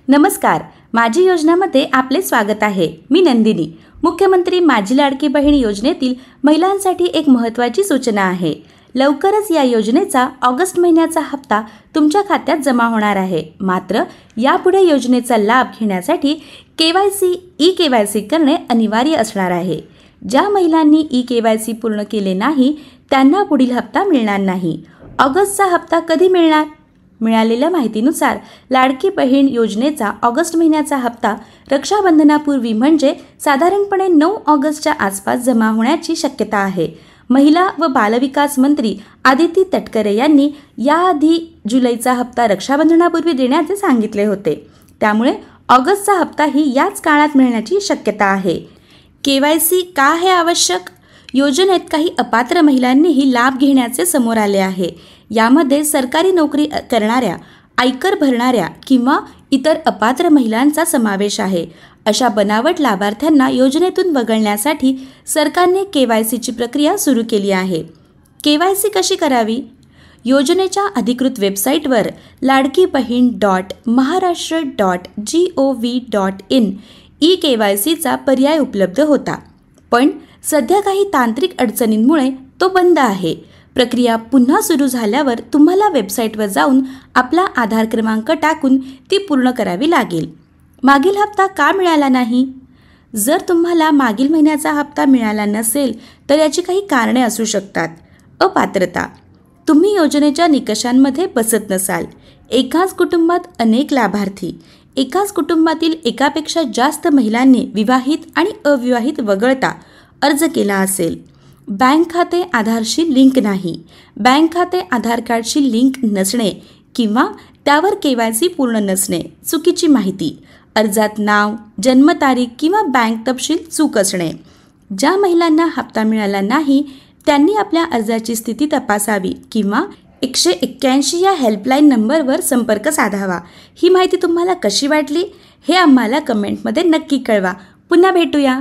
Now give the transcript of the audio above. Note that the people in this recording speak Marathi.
नमस्कार, माझी योजनामध्ये आपले स्वागत आहे। मी नंदिनी। मुख्यमंत्री माझी लाडकी बहीण योजनेतील महिलांसाठी एक महत्त्वाची सूचना आहे। लवकरच या योजनेचा ऑगस्ट महिन्याचा हप्ता तुमच्या खात्यात जमा होणार आहे। मात्र यापुढे योजनेचा लाभ घेण्यासाठी ई-केवायसी करणे अनिवार्य असणार आहे। ज्या महिलांनी ई-केवायसी पूर्ण केले नाही त्यांना पुढील हप्ता मिळणार नाही। ऑगस्टचा हप्ता कधी मिळणार? मिळालेल्या माहितीनुसार लाडकी बहीण योजनेचा ऑगस्ट महिन्याचा हप्ता रक्षाबंधनापूर्वी म्हणजे साधारणपणे 9 ऑगस्टच्या आसपास जमा होण्याची शक्यता आहे। महिला व बालविकास मंत्री आदिती तटकरे यांनी याआधी जुलैचा हप्ता रक्षाबंधनापूर्वी देण्याचे सांगितले होते। त्यामुळे ऑगस्टचा हप्ताही याच काळात मिळण्याची शक्यता आहे। केवायसी का आहे आवश्यक? योजनेत काही अपात्र महिलांनीही लाभ घेण्याचे समोर आले आहे। यामध्ये सरकारी नोकरी करणाऱ्या, आयकर भरणाऱ्या किंवा इतर अपात्र महिलांचा समावेश आहे। अशा बनावट लाभार्थ्यांना योजनेतून वगळण्यासाठी सरकारने केवायसीची प्रक्रिया सुरू केली आहे। केवायसी कशी करावी? योजनेच्या अधिकृत वेबसाईटवर ladkibaheen.maharashtra.gov.in ई-केवायसीचा पर्याय उपलब्ध होता, पण सध्या काही तांत्रिक अडचणींमुळे तो बंद आहे। प्रक्रिया पुन्हा सुरू झाल्यावर तुम्हाला वेबसाईटवर जाऊन आपला आधार क्रमांक टाकून ती पूर्ण करावी लागेल। मागील हप्ता का मिळाला नाही? जर तुम्हाला मागील महिन्याचा हप्ता मिळाला नसेल तर याची काही कारणे असू शकतात। अपात्रता, तुम्ही योजनेच्या निकषांमध्ये बसत नसाल, एकाच कुटुंबात अनेक लाभार्थी, एकाच कुटुंबातील एकापेक्षा जास्त महिलांनी विवाहित आणि अविवाहित वगळता अर्ज केला असेल, बँक खाते आधारशी लिंक नाही, बँक खाते आधार कार्डशी लिंक नसणे किंवा त्यावर केवायसी पूर्ण नसणे, चुकीची माहिती, अर्जात नाव, जन्मतारीख किंवा बँक तपशील चूक असणे। ज्या महिलांना हप्ता मिळाला नाही त्यांनी आपल्या अर्जाची स्थिती तपासावी किंवा 181 या हेल्पलाईन नंबरवर संपर्क साधावा। ही माहिती तुम्हाला कशी वाटली हे आम्हाला कमेंटमध्ये नक्की कळवा। पुन्हा भेटूया।